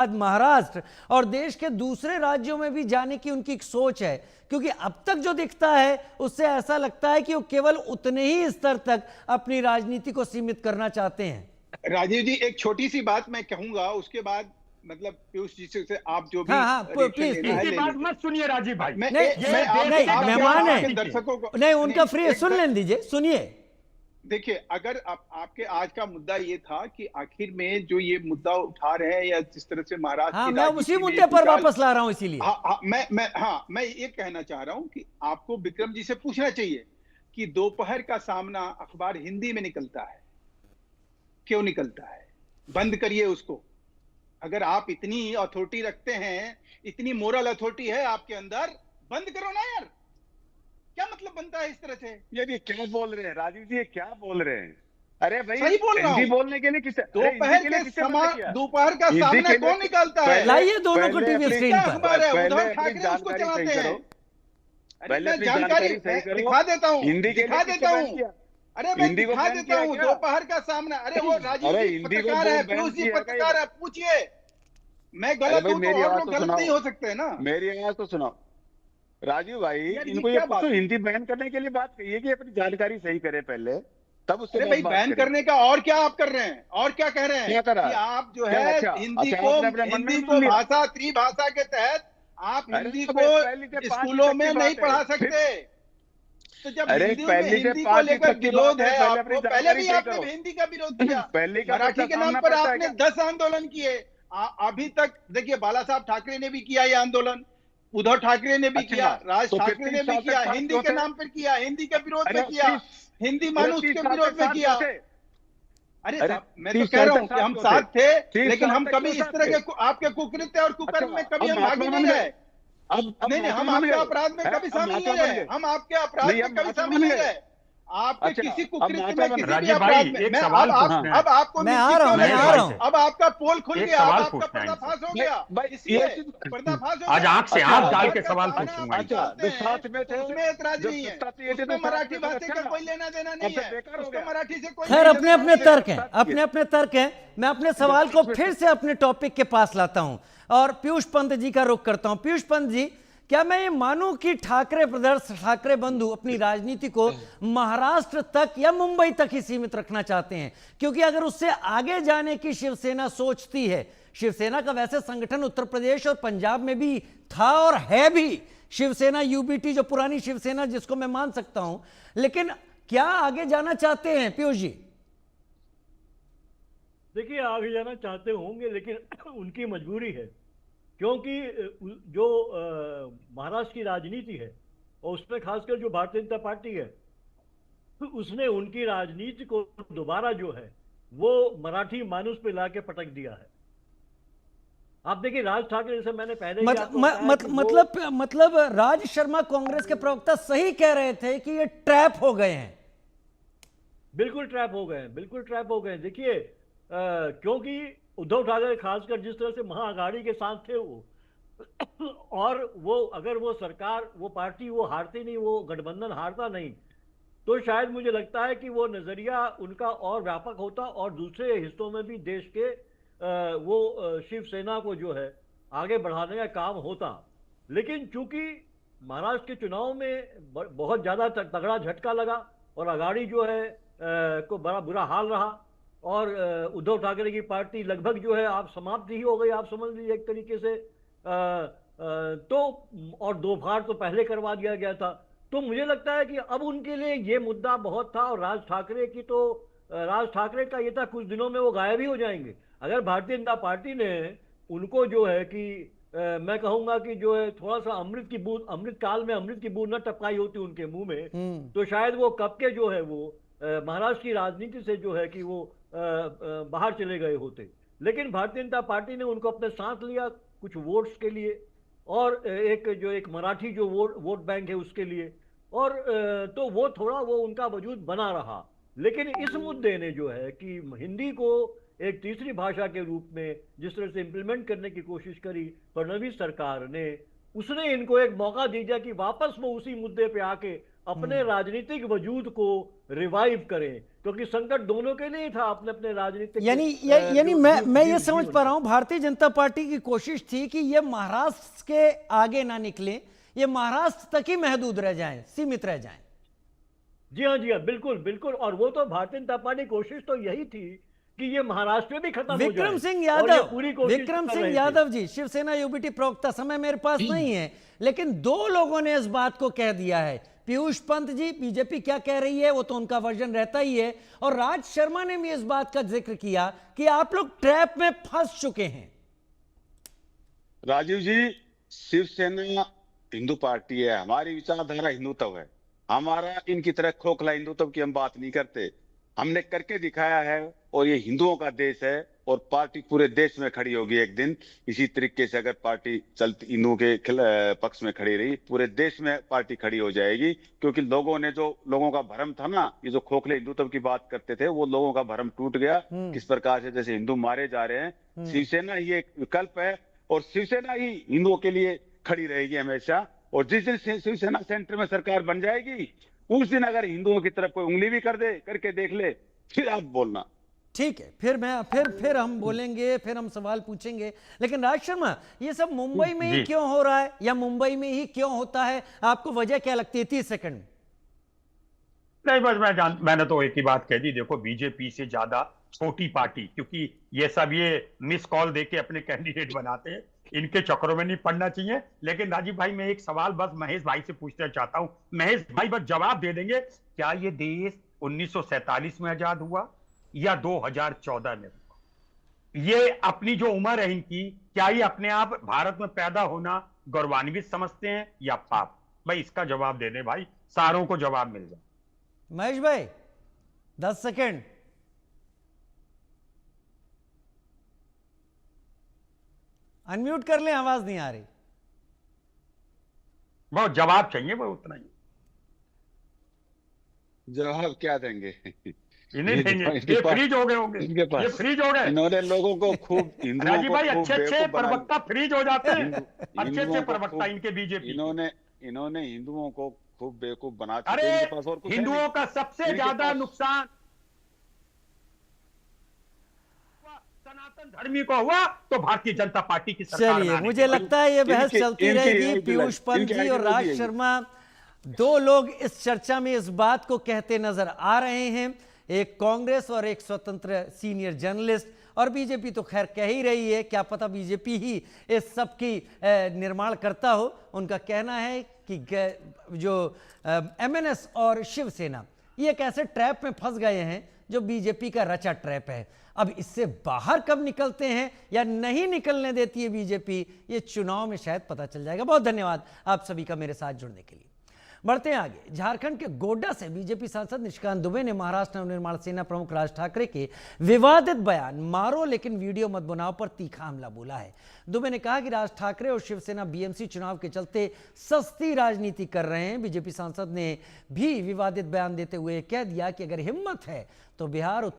बाद महाराष्ट्र और देश के दूसरे राज्यों में भी जाने की उनकी एक सोच है, क्योंकि अब तक जो दिखता है उससे ऐसा लगता है कि वो केवल उतने ही स्तर तक अपनी राजनीति को सीमित करना चाहते हैं। राजीव जी, एक छोटी सी बात मैं कहूंगा, उसके बाद मतलब पीयूष जी से आप जो भी हाँ हाँ रिएक्शन प्लीज लेना है प्लीज। ले बात लीजिए। मत सुनिए राजीव भाई। नहीं नहीं मेहमान है, दर्शकों को नहीं उनका फ्री सुन लेने दीजिए, सुनिए। देखिए, अगर आपके आज का मुद्दा ये था कि आखिर में जो ये मुद्दा उठा रहे हैं या जिस तरह से महाराष्ट्र हाँ की मैं उसी राजनीति में मुद्दे पर भूचाल, वापस ला रहा हूं इसीलिए। मैं ये कहना चाह रहा हूं कि आपको विक्रम जी से पूछना चाहिए कि दोपहर का सामना अखबार हिंदी में निकलता है, क्यों निकलता है? बंद करिए उसको। अगर आप इतनी अथॉरिटी रखते हैं, इतनी मोरल अथॉरिटी है आपके अंदर, बंद करो ना यार। क्या मतलब बनता है इस तरह से? ये क्या बोल रहे हैं राजीव जी, ये क्या बोल रहे हैं? अरे भाई सही बोल रहा हूं। हिंदी बोलने के लिए किसे, दोपहर का सामना कौन निकालता है? लाइए दोनों को टीवी स्क्रीन पर। अखबार है, उद्धव ठाकरे उसको चलाते हैं। अरे मैं जानकारी दिखा देता हूँ, दिखा देता हूँ। अरे मैं दिखा देता हूँ, दोपहर का सामना। अरे वो राजीव जी पत्रकार है, पीयूष जी पत्रकार है, पूछिए। मैं गलत हूँ तो और लोग गलत नहीं हो सकते ना। मेरी आवाज तो सुनाओ राजीव भाई। इनको ये पूछो हिंदी बैन करने के लिए बात कहिए कि अपनी जानकारी सही करे पहले, तब उसके भाई बैन करने का और क्या आप कर रहे हैं? और क्या कह रहे हैं कि आप जो है हिंदी को भाषा त्रिभाषा के तहत आप हिंदी को स्कूलों में नहीं पढ़ा सकते। तो जब हिंदी को लेकर विरोध है आपको, पहले भी आपने हिंदी का विरोध किया, मराठी के नाम पर आपने 10 आंदोलन किए। अभी तक देखिए, बाला साहब ठाकरे ने भी किया ये आंदोलन, उद्धव ठाकरे ने भी किया, राज ठाकरे ने भी किया, हिंदी के नाम पर किया, हिंदी के विरोध में किया, हिंदी मानुष के विरोध में किया। अरे मैं तो कह रहा हूँ कि हम साथ थे, लेकिन हम कभी इस तरह के आपके कुकृत्य और कुकर्म में कभी हम भागी नहीं रहे। नहीं, हम आपके अपराध में कभी शामिल नहीं रहे, हम आपके अपराध में कभी शामिल नहीं रहे। आपके किसी कुकृत्य में, किसी भी अपराध में। अब आपको मैं आ रहा हूँ। अब आपका पोल खुल गया, अब आपका पर्दाफाश हो गया, इसलिए पर्दाफाश हो गया। आज आंख से आंख डाल के सवाल पूछूंगा। उसमें एतराज नहीं है, उसमें मराठी भाषा का कोई लेना देना नहीं है, उसको मराठी से कोई। खैर अपने अपने तर्क हैं, अपने अपने तर्क हैं। मैं अपने सवाल को फिर से अपने टॉपिक के पास लाता हूं और पीयूष पंत जी का रुख करता हूं। पीयूष पंत जी, क्या मैं ये मानूं कि ठाकरे ब्रदर्स, ठाकरे बंधु अपनी राजनीति को महाराष्ट्र तक या मुंबई तक ही सीमित रखना चाहते हैं? क्योंकि अगर उससे आगे जाने की शिवसेना सोचती है, शिवसेना का वैसे संगठन उत्तर प्रदेश और पंजाब में भी था और है भी, शिवसेना यूबीटी जो पुरानी शिवसेना जिसको मैं मान सकता हूं, लेकिन क्या आगे जाना चाहते हैं पीयूष जी? देखिए आगे जाना चाहते होंगे, लेकिन उनकी मजबूरी है, क्योंकि जो महाराष्ट्र की राजनीति है और उसमें खासकर जो भारतीय जनता पार्टी है, तो उसने उनकी राजनीति को दोबारा जो है वो मराठी मानुष पे लाके पटक दिया है। आप देखिए राज ठाकरे, जैसे मैंने पहले मतलब राज शर्मा कांग्रेस के प्रवक्ता सही कह रहे थे कि ये ट्रैप हो गए हैं। बिल्कुल ट्रैप हो गए हैं, बिल्कुल ट्रैप हो गए हैं। देखिए क्योंकि उद्धव ठाकरे खासकर जिस तरह से महाअघाड़ी के साथ थे वो और वो अगर वो सरकार, वो पार्टी वो हारती नहीं, वो गठबंधन हारता नहीं, तो शायद मुझे लगता है कि वो नजरिया उनका और व्यापक होता और दूसरे हिस्सों में भी देश के वो शिवसेना को जो है आगे बढ़ाने का काम होता। लेकिन चूंकि महाराष्ट्र के चुनाव में बहुत ज्यादा तगड़ा झटका लगा और अघाड़ी जो है को बड़ा बुरा हाल रहा और उद्धव ठाकरे की पार्टी लगभग जो है आप समाप्त ही हो गई, आप समझ लीजिए एक तरीके से। तो और दो फाड़ तो पहले करवा दिया गया था। तो मुझे लगता है कि अब उनके लिए ये मुद्दा बहुत था और राज ठाकरे की तो राज ठाकरे का ये था कुछ दिनों में वो गायब ही हो जाएंगे। अगर भारतीय जनता पार्टी ने उनको जो है कि मैं कहूंगा कि जो है थोड़ा सा अमृत की बूंद, अमृत काल में अमृत की बूंद न टपकाई होती उनके मुंह में, तो शायद वो कब के जो है वो महाराष्ट्र की राजनीति से जो है कि वो बाहर चले गए होते। लेकिन भारतीय जनता पार्टी ने उनको अपने साथ लिया कुछ वोट्स के लिए और एक मराठी जो वोट बैंक है उसके लिए, और तो वो थोड़ा वो उनका वजूद बना रहा। लेकिन इस मुद्दे ने जो है कि हिंदी को एक तीसरी भाषा के रूप में जिस तरह से इंप्लीमेंट करने की कोशिश करी फडणवीस सरकार ने, उसने इनको एक मौका दिया कि वापस वो उसी मुद्दे पे आके अपने राजनीतिक वजूद को रिवाइव करें, क्योंकि संकट दोनों के लिए था अपने अपने राजनीतिक। यानी मैं ये समझ पा रहा हूं भारतीय जनता पार्टी की कोशिश थी कि ये महाराष्ट्र के आगे ना निकले, ये महाराष्ट्र तक ही महदूद रह जाएं, सीमित रह जाएं। जी हाँ, बिल्कुल बिल्कुल। और वो तो भारतीय जनता पार्टी की कोशिश तो यही थी कि ये महाराष्ट्र में भी खत्म हो जाए। विक्रम सिंह यादव जी, शिवसेना यूबीटी प्रवक्ता, समय मेरे पास नहीं है, लेकिन दो लोगों ने इस बात को कह दिया है। पीयूष पंत जी, बीजेपी क्या कह रही है वो तो उनका वर्जन रहता ही है, और राज शर्मा ने भी इस बात का जिक्र किया कि आप लोग ट्रैप में फंस चुके हैं। राजीव जी, शिवसेना हिंदू पार्टी है, हमारी विचारधारा हिंदुत्व है। हमारा इनकी तरह खोखला हिंदुत्व की हम बात नहीं करते, हमने करके दिखाया है। और ये हिंदुओं का देश है और पार्टी पूरे देश में खड़ी होगी एक दिन। इसी तरीके से अगर पार्टी चलती हिंदुओं के पक्ष में खड़ी रही, पूरे देश में पार्टी खड़ी हो जाएगी। क्योंकि लोगों का भ्रम था ना, ये जो खोखले हिंदुत्व की बात करते थे, वो लोगों का भ्रम टूट गया। किस प्रकार से जैसे हिंदू मारे जा रहे हैं, शिवसेना ही एक विकल्प है और शिवसेना ही हिंदुओं के लिए खड़ी रहेगी हमेशा। और जिस दिन शिवसेना सेंटर में सरकार बन जाएगी, उस दिन अगर हिंदुओं की तरफ कोई उंगली भी करके देख ले, फिर आप बोलना। ठीक है, फिर हम बोलेंगे, फिर हम सवाल पूछेंगे। लेकिन राज शर्मा, ये सब मुंबई में ही क्यों हो रहा है, या मुंबई में ही क्यों होता है? आपको वजह क्या लगती है? 30 सेकंड। नहीं, बस मैंने तो एक ही बात कह दी। देखो, बीजेपी से ज्यादा छोटी पार्टी, क्योंकि ये सब ये मिस कॉल देके अपने कैंडिडेट बनाते हैं, इनके चक्करों में नहीं पड़ना चाहिए। लेकिन राजीव भाई, मैं एक सवाल बस महेश भाई से पूछना चाहता हूं। महेश भाई बस जवाब दे देंगे, क्या ये देश 1947 में आजाद हुआ या 2014 में हुआ? ये अपनी जो उम्र है इनकी, क्या ये अपने आप भारत में पैदा होना गौरवान्वित समझते हैं या पाप? भाई इसका जवाब दे दें भाई, सारों को जवाब मिल जाए। महेश भाई 10 सेकंड। अनम्यूट कर लें, आवाज नहीं आ रही। बहुत जवाब चाहिए, वो उतना ही। जवाब क्या देंगे? इन्हें देंगे, ये फ्रीज हो गए होंगे, ये फ्रीज हो गए। इन्होंने लोगों को खूब राजीव भाई, अच्छे प्रवक्ता फ्रीज हो जाते हैं, अच्छे प्रवक्ता इनके बीजेपी। इन्होंने हिंदुओं को खूब बेवकूफ बना दिया। अरे हिंदुओं का सबसे ज्यादा नुकसान सनातन धर्मी को हुआ तो भारतीय जनता पार्टी की सरकार। चलिए, मुझे लगता है ये बहस चलती रहेगी। पीयूष पंत जी और राज शर्मा, दो लोग इस चर्चा में इस बात को कहते नजर आ रहे हैं, एक कांग्रेस और एक स्वतंत्र सीनियर जर्नलिस्ट। और बीजेपी तो खैर कह ही रही है, क्या पता बीजेपी ही इस सब की निर्माण करता हो। उनका कहना है कि जो एमएनएस और शिवसेना ये एक ऐसे ट्रैप में फंस गए हैं जो बीजेपी का रचा ट्रैप है। अब इससे बाहर कब निकलते हैं या नहीं निकलने देती है बीजेपी, ये चुनाव में शायद पता चल जाएगा। बहुत धन्यवाद आप सभी का मेरे साथ जुड़ने के लिए। बढ़ते हैं आगे। झारखंड के गोड्डा से बीजेपी सांसद निशिकांत दुबे ने महाराष्ट्र नवनिर्माण सेना प्रमुख राज ठाकरे के विवादित बयान "मारो लेकिन वीडियो मत बनाओ" पर तीखा हमला बोला है। दुबे ने कहा कि राज ठाकरे और शिवसेना बीएमसी चुनाव के चलते सस्ती राजनीति कर रहे हैं। बीजेपी सांसद ने भी विवादित बयान देते हुए कह दिया कि अगर हिम्मत है तो बिहार